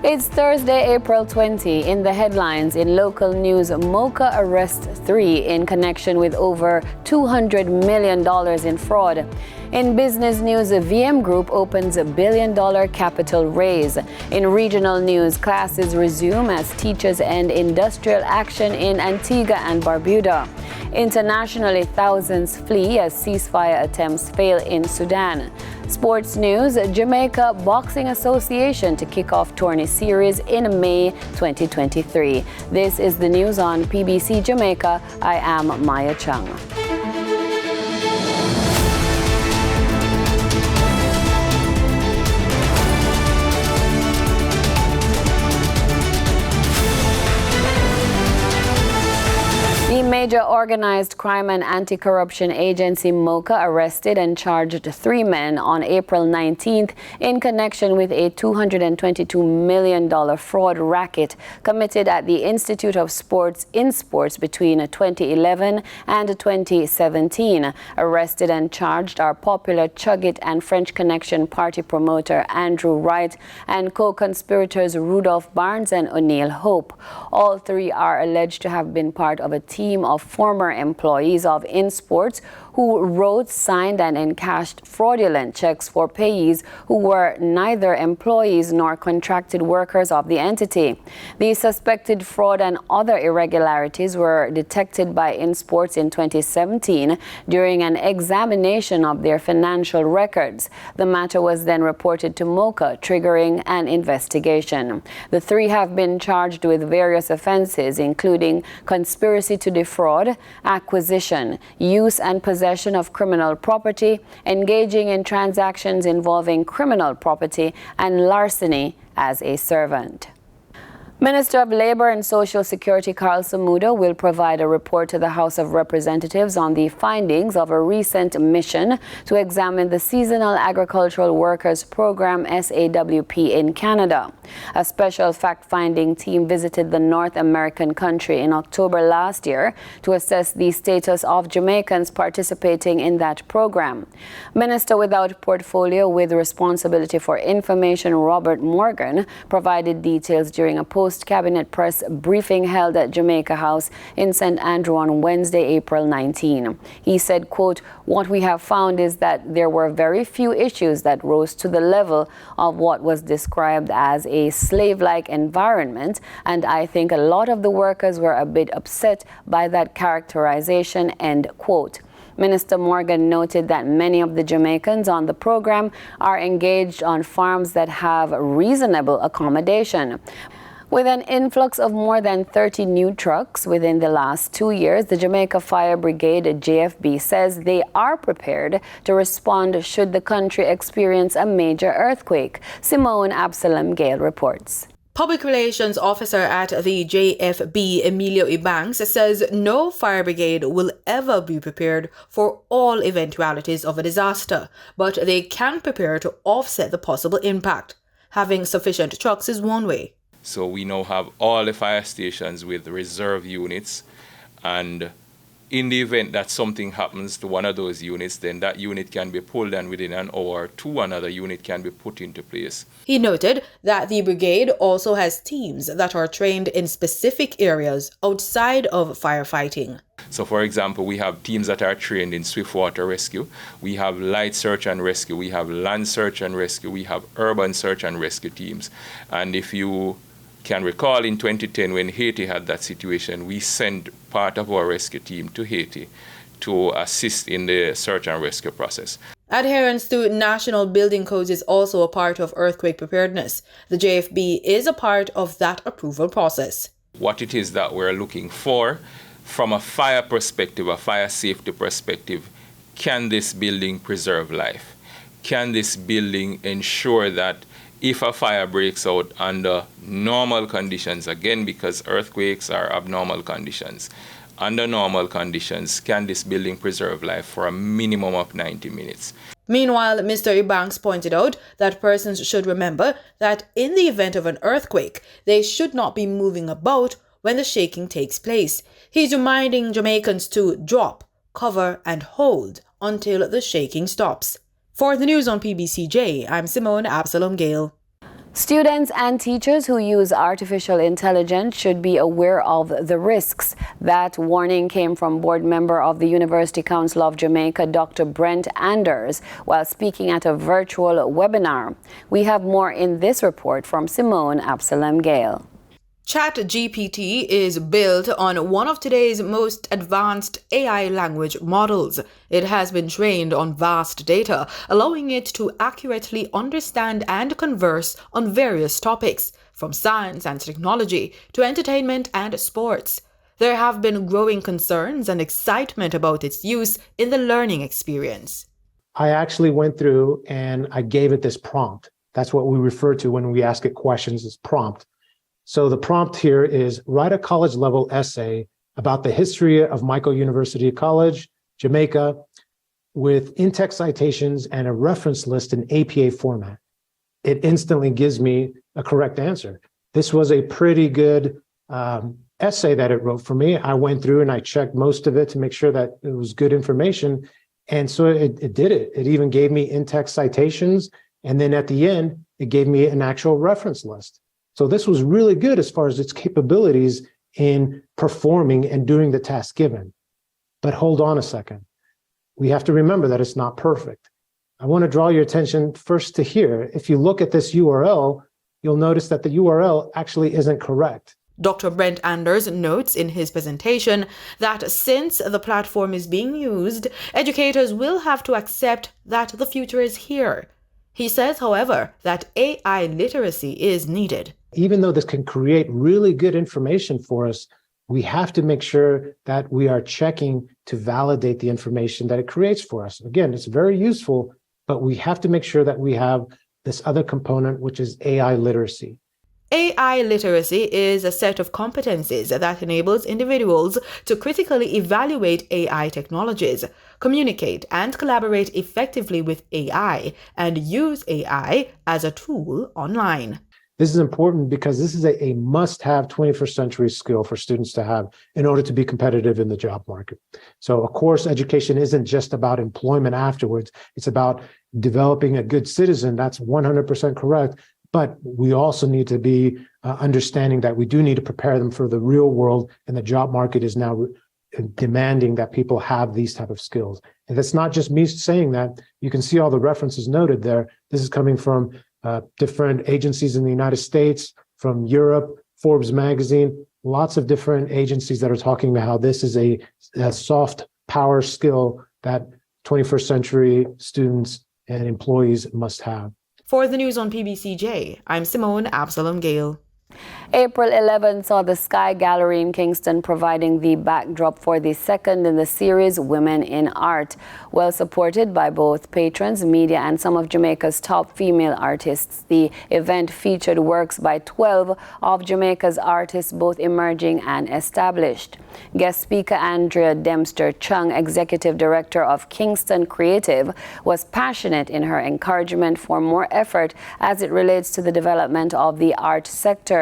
It's Thursday, April 20. In the headlines, in local news, Mocha arrests 3 in connection with over $200 million in fraud. In business news, the VM Group opens a $1 billion capital raise. In regional news, classes resume as teachers end industrial action in Antigua and Barbuda. Internationally, thousands flee as ceasefire attempts fail in Sudan. Sports news, Jamaica Boxing Association to kick off tourney series in May 2023. This is the news on PBC Jamaica. I am Maya Chung. The major organized crime and anti-corruption agency MOCA arrested and charged 3 men on April 19th in connection with a $222 million fraud racket committed at the Institute of Sports in Sports between 2011 and 2017. Arrested and charged are popular Chugit and French Connection party promoter Andrew Wright and co-conspirators Rudolph Barnes and O'Neill Hope. All 3 are alleged to have been part of a team of former employees of InSports who wrote, signed, and encashed fraudulent checks for payees who were neither employees nor contracted workers of the entity. The suspected fraud and other irregularities were detected by InSports in 2017 during an examination of their financial records. The matter was then reported to MOCA, triggering an investigation. The 3 have been charged with various offenses, including conspiracy to defraud, acquisition, use and possession of criminal property, engaging in transactions involving criminal property, and larceny as a servant. Minister of Labor and Social Security Carl Samuda will provide a report to the House of Representatives on the findings of a recent mission to examine the Seasonal Agricultural Workers Program SAWP in Canada. A special fact-finding team visited the North American country in October last year to assess the status of Jamaicans participating in that program. Minister without portfolio with responsibility for information Robert Morgan provided details during a post-cabinet press briefing held at Jamaica House in St. Andrew on Wednesday, April 19. He said, quote, "What we have found is that there were very few issues that rose to the level of what was described as a slave-like environment, and I think a lot of the workers were a bit upset by that characterization," end quote. Minister Morgan noted that many of the Jamaicans on the program are engaged on farms that have reasonable accommodation. With an influx of more than 30 new trucks within the last 2 years, the Jamaica Fire Brigade, JFB, says they are prepared to respond should the country experience a major earthquake. Simone Absalom Gale reports. Public Relations Officer at the JFB, Emilio Ebanks, says no fire brigade will ever be prepared for all eventualities of a disaster, but they can prepare to offset the possible impact. Having sufficient trucks is one way. So we now have all the fire stations with reserve units, and in the event that something happens to one of those units, then that unit can be pulled and within an hour or 2 another unit can be put into place. He noted that the brigade also has teams that are trained in specific areas outside of firefighting. So, for example, we have teams that are trained in swiftwater rescue, we have light search and rescue, we have land search and rescue, we have urban search and rescue teams. And if you can recall, in 2010 when Haiti had that situation, we sent part of our rescue team to Haiti to assist in the search and rescue process. Adherence to national building codes is also a part of earthquake preparedness. The JFB is a part of that approval process. What it is that we're looking for from a fire perspective, a fire safety perspective, can this building preserve life? Can this building ensure that if a fire breaks out under normal conditions, again, because earthquakes are abnormal conditions, under normal conditions, can this building preserve life for a minimum of 90 minutes? Meanwhile, Mr. Ebanks pointed out that persons should remember that in the event of an earthquake, they should not be moving about when the shaking takes place. He's reminding Jamaicans to drop, cover, and hold until the shaking stops. For the news on PBCJ, I'm Simone Absalom Gale. Students and teachers who use artificial intelligence should be aware of the risks. That warning came from board member of the University Council of Jamaica, Dr. Brent Anders, while speaking at a virtual webinar. We have more in this report from Simone Absalom Gale. ChatGPT is built on one of today's most advanced AI language models. It has been trained on vast data, allowing it to accurately understand and converse on various topics, from science and technology to entertainment and sports. There have been growing concerns and excitement about its use in the learning experience. I actually went through and I gave it this prompt. That's what we refer to when we ask it questions, is prompt. So the prompt here is write a college level essay about the history of Michael University College, Jamaica, with in-text citations and a reference list in APA format. It instantly gives me a correct answer. This was a pretty good essay that it wrote for me. I went through and I checked most of it to make sure that it was good information. And so it did it. It even gave me in-text citations. And then at the end, it gave me an actual reference list. So this was really good as far as its capabilities in performing and doing the task given. But hold on a second. We have to remember that it's not perfect. I want to draw your attention first to here. If you look at this URL, you'll notice that the URL actually isn't correct. Dr. Brent Anders notes in his presentation that since the platform is being used, educators will have to accept that the future is here. He says, however, that AI literacy is needed. Even though this can create really good information for us, we have to make sure that we are checking to validate the information that it creates for us. Again, it's very useful, but we have to make sure that we have this other component, which is AI literacy. AI literacy is a set of competencies that enables individuals to critically evaluate AI technologies, communicate and collaborate effectively with AI, and use AI as a tool online. This is important because this is a must-have 21st century skill for students to have in order to be competitive in the job market. So, of course, education isn't just about employment afterwards. It's about developing a good citizen. That's 100% correct. But we also need to be understanding that we do need to prepare them for the real world, and the job market is now demanding that people have these type of skills. And it's not just me saying that. You can see all the references noted there. This is coming from different agencies in the United States, from Europe, Forbes magazine, lots of different agencies that are talking about how this is a soft power skill that 21st century students and employees must have. For the news on PBCJ, I'm Simone Absalom Gale. April 11 saw the Sky Gallery in Kingston providing the backdrop for the second in the series Women in Art. Well supported by both patrons, media, and some of Jamaica's top female artists, the event featured works by 12 of Jamaica's artists, both emerging and established. Guest speaker Andrea Dempster Chung, Executive Director of Kingston Creative, was passionate in her encouragement for more effort as it relates to the development of the art sector.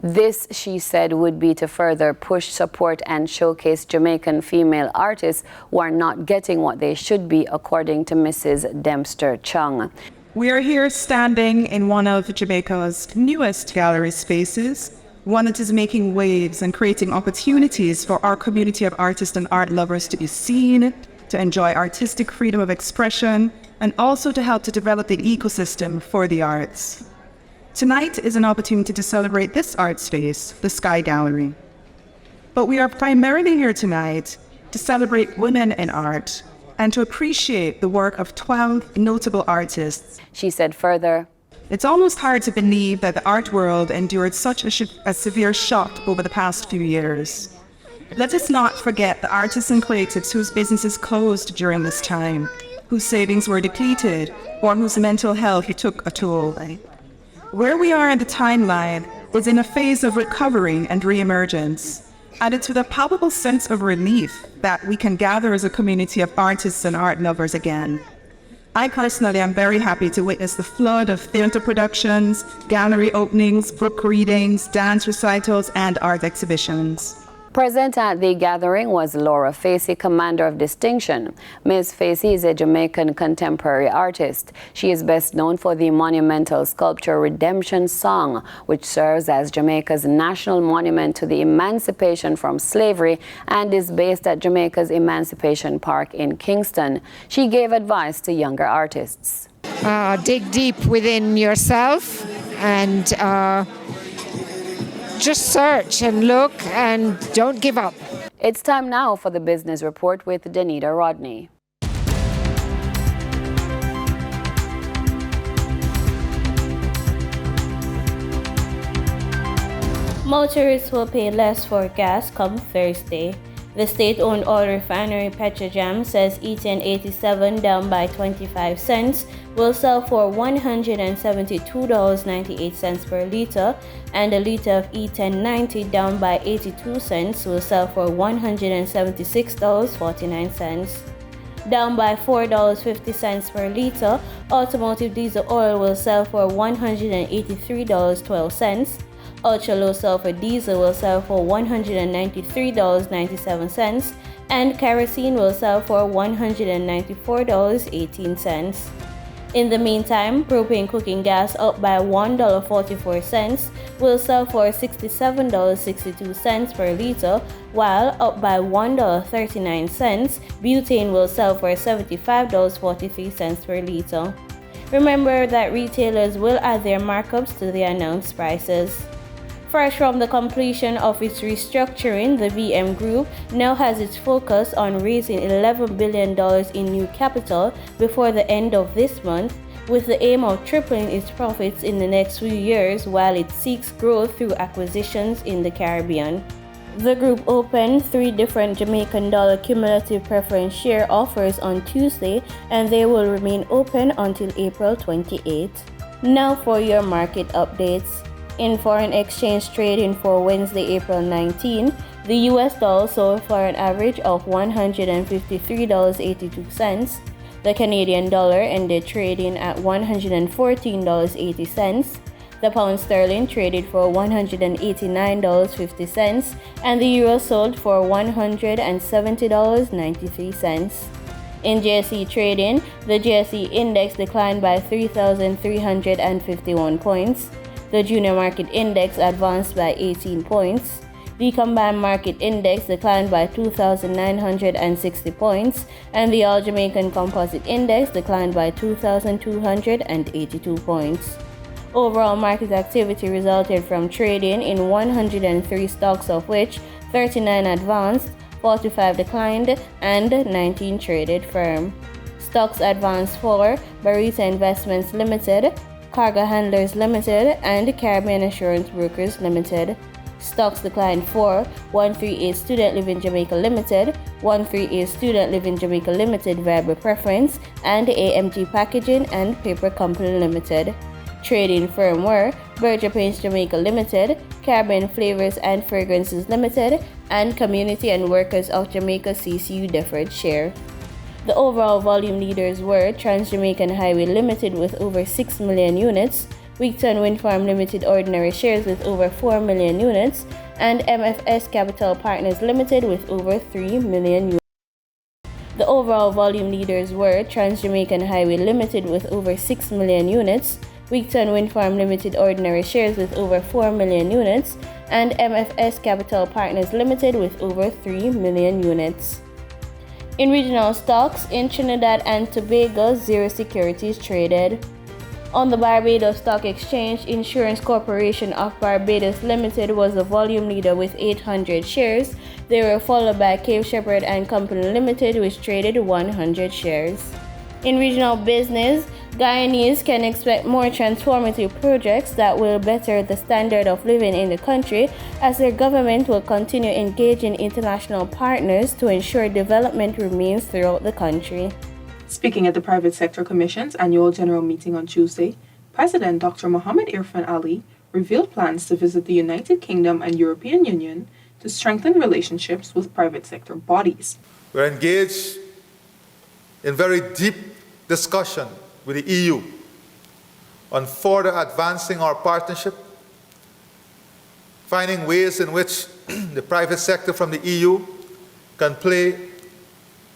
This, she said, would be to further push, support, and showcase Jamaican female artists who are not getting what they should be, according to Mrs. Dempster Chung. We are here standing in one of Jamaica's newest gallery spaces, one that is making waves and creating opportunities for our community of artists and art lovers to be seen, to enjoy artistic freedom of expression, and also to help to develop the ecosystem for the arts. Tonight is an opportunity to celebrate this art space, the Sky Gallery. But we are primarily here tonight to celebrate women in art and to appreciate the work of 12 notable artists. She said further, "It's almost hard to believe that the art world endured such a severe shock over the past few years. Let us not forget the artists and creatives whose businesses closed during this time, whose savings were depleted, or whose mental health took a toll. Where we are in the timeline is in a phase of recovery and re-emergence, and it's with a palpable sense of relief that we can gather as a community of artists and art lovers again. I personally am very happy to witness the flood of theatre productions, gallery openings, book readings, dance recitals, and art exhibitions. Present at the gathering was Laura Facey, Commander of Distinction. Ms. Facey is a Jamaican contemporary artist. She is best known for the monumental sculpture Redemption Song, which serves as Jamaica's national monument to the emancipation from slavery and is based at Jamaica's Emancipation Park in Kingston. She gave advice to younger artists. Dig deep within yourself and just search and look and don't give up. It's time now for the Business Report with Danita Rodney. Motorists will pay less for gas come Thursday. The state-owned oil refinery Petrojam says E10 87 down by 25 cents will sell for $172.98 per liter, and a liter of E10 90 down by 82 cents will sell for $176.49. Down by $4.50 per liter, automotive diesel oil will sell for $183.12. Ultra low sulfur diesel will sell for $193.97, and kerosene will sell for $194.18. In the meantime, propane cooking gas up by $1.44 will sell for $67.62 per liter, while up by $1.39, butane will sell for $75.43 per liter. Remember that retailers will add their markups to the announced prices. Fresh from the completion of its restructuring, the VM Group now has its focus on raising $11 billion in new capital before the end of this month, with the aim of tripling its profits in the next few years while it seeks growth through acquisitions in the Caribbean. The group opened 3 different Jamaican dollar cumulative preference share offers on Tuesday, and they will remain open until April 28. Now for your market updates. In foreign exchange trading for Wednesday, April 19, the US dollar sold for an average of $153.82. The Canadian dollar ended trading at $114.80. The pound sterling traded for $189.50, and the euro sold for $170.93. In JSE trading, the JSE index declined by 3,351 points. The junior market index advanced by 18 points. The combined market index declined by 2,960 points, and the All Jamaican Composite Index declined by 2,282 points. Overall market activity resulted from trading in 103 stocks, of which 39 advanced, 45 declined, and 19 traded firm. Stocks advanced for Barita Investments Limited, Cargo Handlers Limited, and Caribbean Assurance Brokers Limited. Stocks declined for 138 Student Living Jamaica Limited, 138 Student Living Jamaica Limited Variable Preference, and AMG Packaging and Paper Company Limited. Trading firm were Berger Paints Jamaica Limited, Caribbean Flavors and Fragrances Limited, and Community and Workers of Jamaica CCU Deferred Share. The overall volume leaders were Trans-Jamaican Highway Limited with over 6 million units, Wigton Wind Farm Limited Ordinary Shares with over 4 million units, and MFS Capital Partners Limited with over 3 million units. The overall volume leaders were Trans-Jamaican Highway Limited with over 6 million units, Wigton Wind Farm Limited Ordinary Shares with over 4 million units, and MFS Capital Partners Limited with over 3 million units. In regional stocks, in Trinidad and Tobago, 0 securities traded. On the Barbados Stock Exchange, Insurance Corporation of Barbados Limited was the volume leader with 800 shares. They were followed by Cape Shepherd and Company Limited, which traded 100 shares. In regional business, Guyanese can expect more transformative projects that will better the standard of living in the country, as their government will continue engaging international partners to ensure development remains throughout the country. Speaking at the Private Sector Commission's annual general meeting on Tuesday, President Dr. Mohammed Irfan Ali revealed plans to visit the United Kingdom and European Union to strengthen relationships with private sector bodies. We're engaged in very deep discussion with the EU on further advancing our partnership, finding ways in which the private sector from the EU can play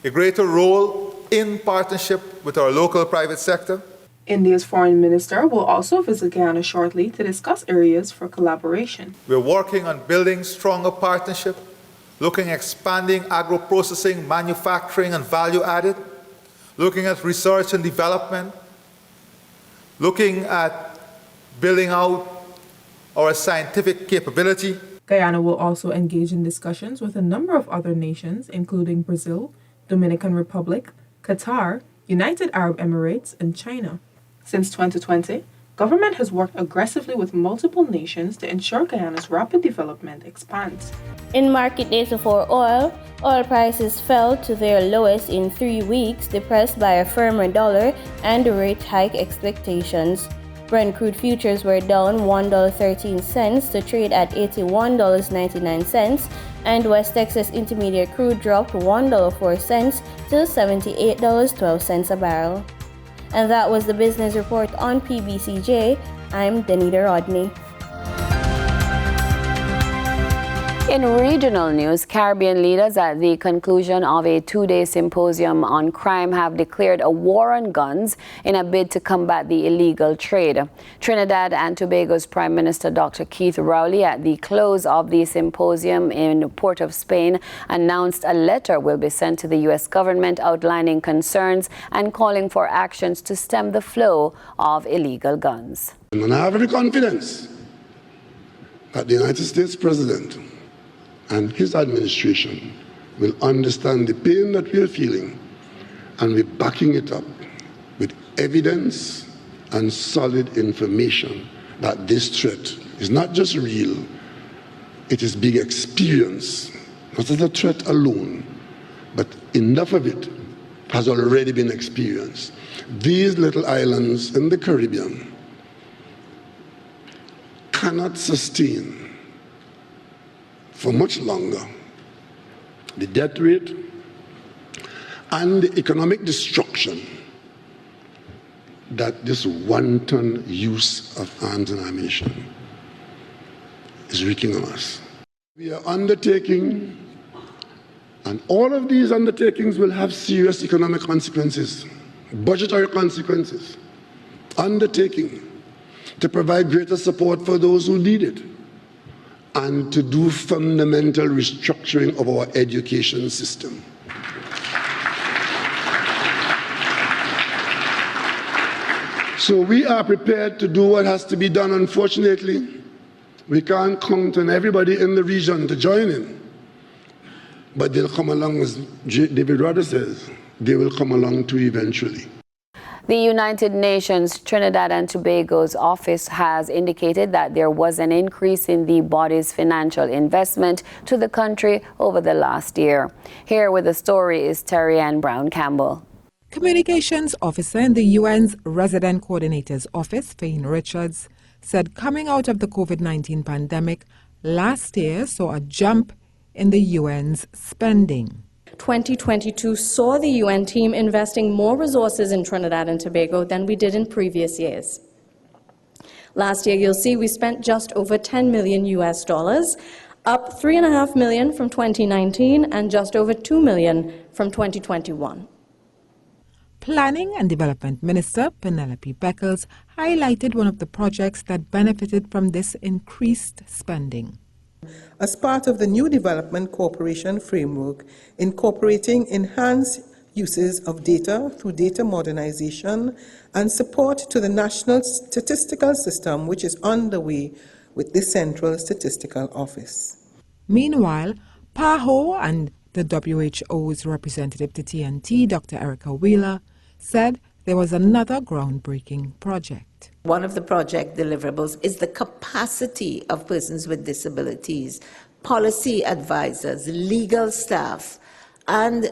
a greater role in partnership with our local private sector. India's foreign minister will also visit Guyana shortly to discuss areas for collaboration. We're working on building stronger partnership, looking at expanding agro-processing, manufacturing, and value added, looking at research and development, looking at building out our scientific capability. Guyana will also engage in discussions with a number of other nations, including Brazil, Dominican Republic, Qatar, United Arab Emirates, and China. Since 2020, government has worked aggressively with multiple nations to ensure Guyana's rapid development expands. In market data for oil prices fell to their lowest in 3 weeks, depressed by a firmer dollar and rate hike expectations. Brent crude futures were down $1.13 to trade at $81.99, and West Texas Intermediate crude dropped $1.04 to $78.12 a barrel. And that was the business report on PBCJ. I'm Danita Rodney. In regional news, Caribbean leaders at the conclusion of a 2-day symposium on crime have declared a war on guns in a bid to combat the illegal trade. Trinidad and Tobago's Prime Minister Dr. Keith Rowley, at the close of the symposium in Port of Spain, announced a letter will be sent to the U.S. government outlining concerns and calling for actions to stem the flow of illegal guns. And I have every confidence that the United States President and his administration will understand the pain that we are feeling, and we're backing it up with evidence and solid information that this threat is not just real, it is being experienced, not as a threat alone, but enough of it has already been experienced. These little islands in the Caribbean cannot sustain for much longer the death rate and the economic destruction that this wanton use of arms and ammunition is wreaking on us. We are undertaking, and all of these undertakings will have serious economic consequences, budgetary consequences, undertaking to provide greater support for those who need it, and to do fundamental restructuring of our education system. So we are prepared to do what has to be done. Unfortunately, we can't count on everybody in the region to join in. But they'll come along, as David Rudder says, they will come along too eventually. The United Nations Trinidad and Tobago's office has indicated that there was an increase in the body's financial investment to the country over the last year. Here with the story is Terry Ann Brown Campbell. Communications officer in the UN's Resident Coordinator's Office, Fane Richards, said coming out of the COVID-19 pandemic, last year saw a jump in the UN's spending. 2022 saw the UN team investing more resources in Trinidad and Tobago than we did in previous years. Last year, you'll see we spent just over $10 million, up $3.5 million from 2019 and just over $2 million from 2021. Planning and Development Minister Penelope Beckles highlighted one of the projects that benefited from this increased spending. As part of the new development cooperation framework, incorporating enhanced uses of data through data modernization and support to the national statistical system, which is underway with the Central Statistical Office. Meanwhile, PAHO and the WHO's representative to TNT, Dr. Erica Wheeler, said there was another groundbreaking project. One of the project deliverables is the capacity of persons with disabilities, policy advisors, legal staff, and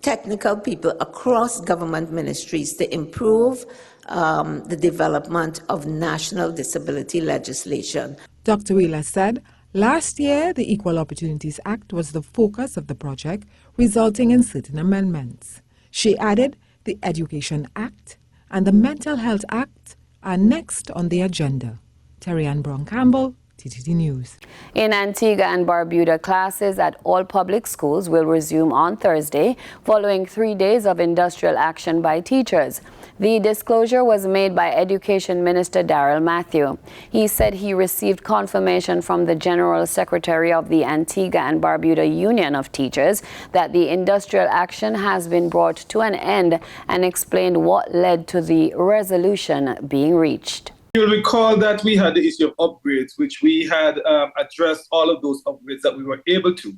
technical people across government ministries to improve the development of national disability legislation. Dr. Wheeler said last year the Equal Opportunities Act was the focus of the project, resulting in certain amendments. She added the Education Act and the Mental Health Act are next on the agenda. Terry Ann Brown Campbell, TTT News. In Antigua and Barbuda, classes at all public schools will resume on Thursday, following 3 days of industrial action by teachers. The disclosure was made by Education Minister Darrell Matthew. He said he received confirmation from the General Secretary of the Antigua and Barbuda Union of Teachers that the industrial action has been brought to an end and explained what led to the resolution being reached. You'll recall that we had the issue of upgrades, which we had addressed all of those upgrades that we were able to.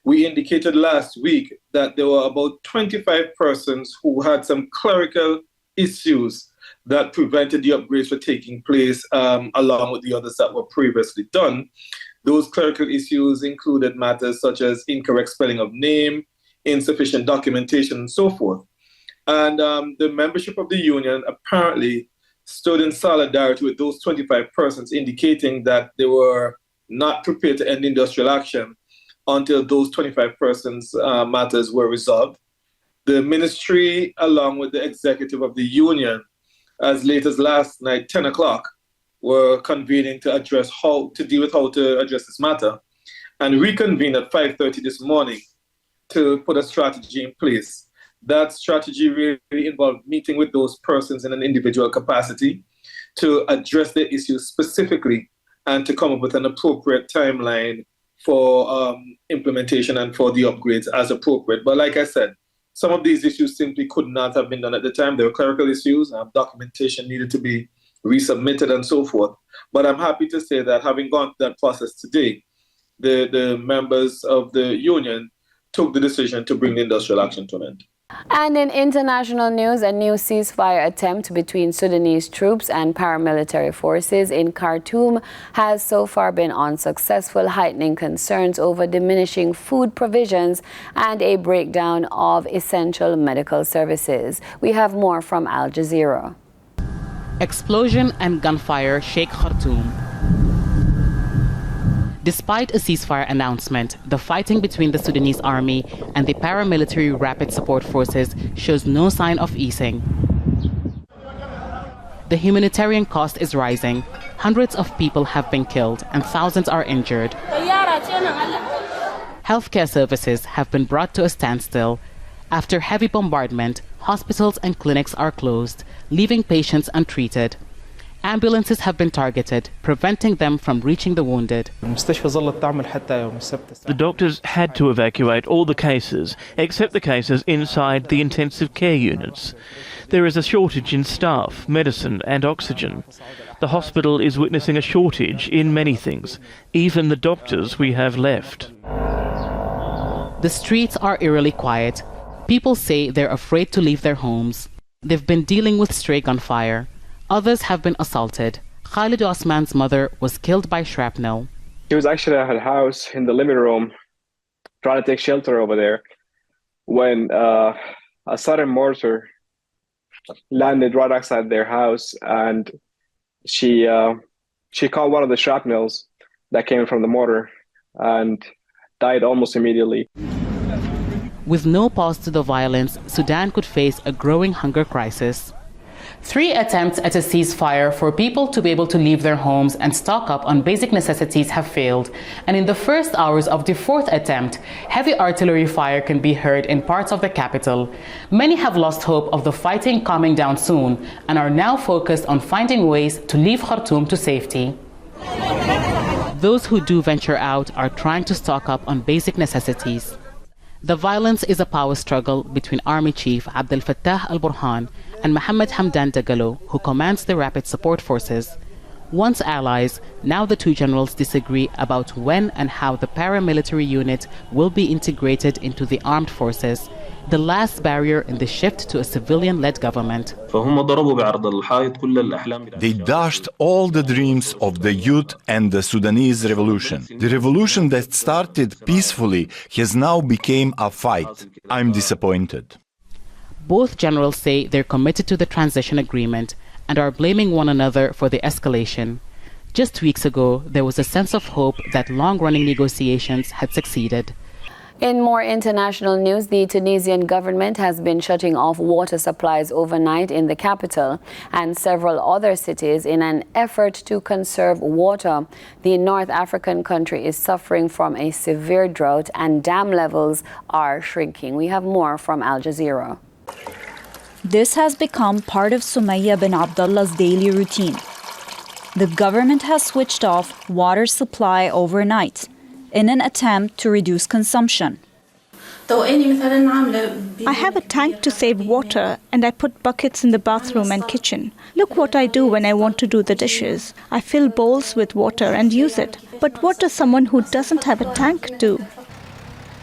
We indicated last week that there were about 25 persons who had some clerical issues that prevented the upgrades from taking place along with the others that were previously done. Those clerical issues included matters such as incorrect spelling of name, insufficient documentation, and so forth. And the membership of the union apparently stood in solidarity with those 25 persons, indicating that they were not prepared to end industrial action until those 25 persons' matters were resolved. The ministry, along with the executive of the union, as late as last night, 10 o'clock, were convening to address how to address this matter, and reconvened at 5:30 this morning to put a strategy in place. That strategy really involved meeting with those persons in an individual capacity to address the issues specifically and to come up with an appropriate timeline for implementation and for the upgrades as appropriate. But like I said, some of these issues simply could not have been done at the time. There were clerical issues, documentation needed to be resubmitted and so forth. But I'm happy to say that having gone through that process today, the members of the union took the decision to bring the industrial action to an end. And in international news, a new ceasefire attempt between Sudanese troops and paramilitary forces in Khartoum has so far been unsuccessful, heightening concerns over diminishing food provisions and a breakdown of essential medical services. We have more from Al Jazeera. Explosion and gunfire shake Khartoum. Despite a ceasefire announcement, the fighting between the Sudanese army and the paramilitary rapid support forces shows no sign of easing. The humanitarian cost is rising. Hundreds of people have been killed and thousands are injured. Healthcare services have been brought to a standstill. After heavy bombardment, hospitals and clinics are closed, leaving patients untreated. Ambulances have been targeted, preventing them from reaching the wounded. The doctors had to evacuate all the cases, except the cases inside the intensive care units. There is a shortage in staff, medicine and oxygen. The hospital is witnessing a shortage in many things, even the doctors we have left. The streets are eerily quiet. People say they're afraid to leave their homes. They've been dealing with stray gunfire. Others have been assaulted. Khalid Osman's mother was killed by shrapnel. She was actually at her house in the living room, trying to take shelter over there, when a sudden mortar landed right outside their house, and she caught one of the shrapnels that came from the mortar and died almost immediately. With no pause to the violence, Sudan could face a growing hunger crisis. 3 attempts at a ceasefire for people to be able to leave their homes and stock up on basic necessities have failed. And in the first hours of the 4th attempt, heavy artillery fire can be heard in parts of the capital. Many have lost hope of the fighting calming down soon and are now focused on finding ways to leave Khartoum to safety. Those who do venture out are trying to stock up on basic necessities. The violence is a power struggle between Army Chief Abdel Fattah al-Burhan and Mohammed Hamdan Dagalo, who commands the Rapid Support Forces. Once allies, now the two generals disagree about when and how the paramilitary unit will be integrated into the armed forces, the last barrier in the shift to a civilian-led government. They dashed all the dreams of the youth and the Sudanese revolution. The revolution that started peacefully has now become a fight. I'm disappointed. Both generals say they're committed to the transition agreement and are blaming one another for the escalation. Just weeks ago, there was a sense of hope that long-running negotiations had succeeded. In more international news, the Tunisian government has been shutting off water supplies overnight in the capital and several other cities in an effort to conserve water. The North African country is suffering from a severe drought and dam levels are shrinking. We have more from Al Jazeera. This has become part of Sumaya bin Abdullah's daily routine. The government has switched off water supply overnight in an attempt to reduce consumption. I have a tank to save water and I put buckets in the bathroom and kitchen. Look what I do when I want to do the dishes. I fill bowls with water and use it. But what does someone who doesn't have a tank do?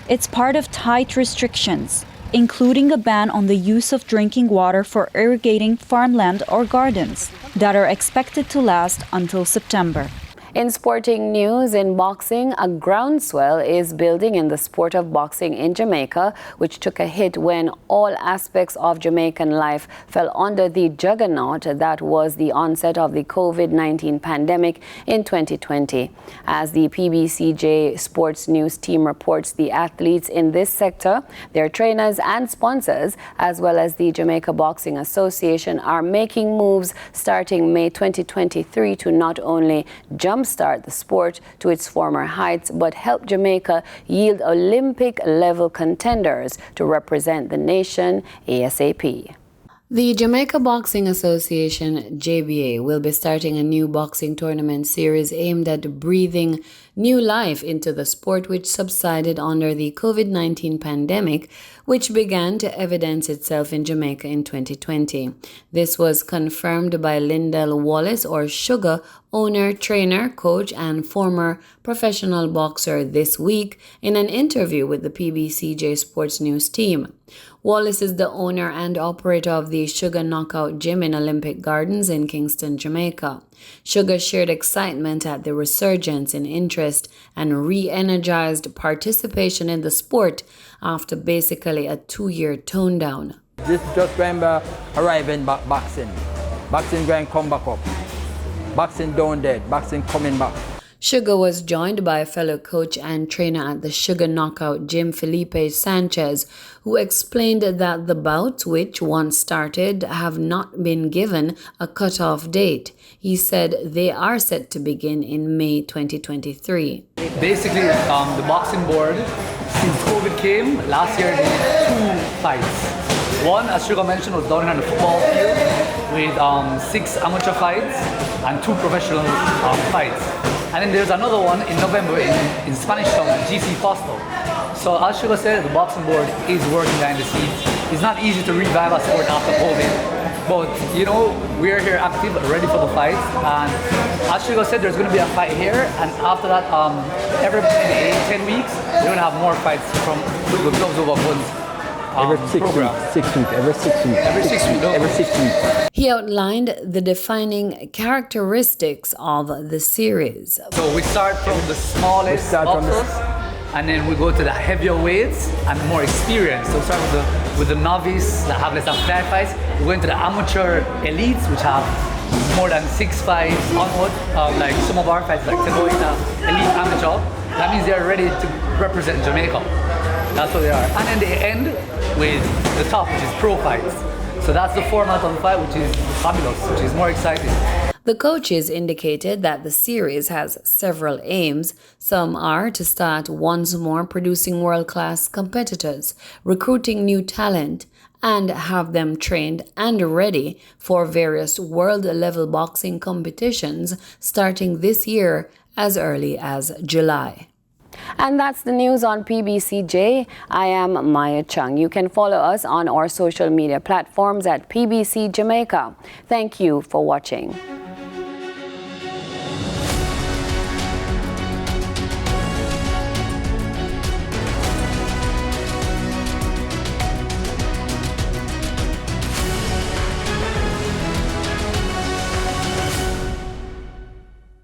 It's part of tight restrictions, including a ban on the use of drinking water for irrigating farmland or gardens that are expected to last until September. In sporting news, in boxing, a groundswell is building in the sport of boxing in Jamaica, which took a hit when all aspects of Jamaican life fell under the juggernaut that was the onset of the COVID-19 pandemic in 2020. As the PBCJ Sports News team reports, the athletes in this sector, their trainers and sponsors, as well as the Jamaica Boxing Association, are making moves starting May 2023 to not only jumpstart the sport to its former heights, but help Jamaica yield Olympic-level contenders to represent the nation ASAP. The Jamaica Boxing Association, JBA, will be starting a new boxing tournament series aimed at breathing new life into the sport, which subsided under the COVID-19 pandemic, which began to evidence itself in Jamaica in 2020. This was confirmed by Lyndell Wallace, or Sugar, owner, trainer, coach, and former professional boxer this week in an interview with the PBCJ Sports News team. Wallace is the owner and operator of the Sugar Knockout Gym in Olympic Gardens in Kingston, Jamaica. Sugar shared excitement at the resurgence in interest and re-energized participation in the sport after basically a 2-year tone down. This just remember arriving back boxing. Boxing going come back up. Boxing down dead. Boxing coming back. Sugar was joined by fellow coach and trainer at the Sugar Knockout Gym, Felipe Sanchez, who explained that the bouts, which once started, have not been given a cutoff date. He said they are set to begin in May 2023. Basically, the boxing board, since COVID came, last year they did 2 fights. One, as Sugar mentioned, was down on the football field with 6 amateur fights and 2 professional fights. And then there's another one in November in Spanish Town, GC Foster. So as Sugar said, the boxing board is working behind the scenes. It's not easy to revive a sport after COVID. But, you know, we're here active, ready for the fight. And as Sugar said, there's going to be a fight here. And after that, every 10 weeks, we're going to have more fights from the Gloves Over Guns. Every 6 weeks. He outlined the defining characteristics of the series. So we start from the smallest boxers, and then we go to the heavier weights and more experience. So we start with the novice that have less than 5 fights. We go into the amateur elites, which have more than 6 fights onward. Like some of our fights, like Tebow is an elite amateur. That means they're ready to represent Jamaica. That's what they are. And then they end with the top, which is pro fights. So that's the format of the fight, which is fabulous, which is more exciting. The coaches indicated that the series has several aims. Some are to start once more producing world-class competitors, recruiting new talent, and have them trained and ready for various world-level boxing competitions starting this year as early as July. And that's the news on PBCJ. I am Maya Chung. You can follow us on our social media platforms at PBCJamaica. Thank you for watching.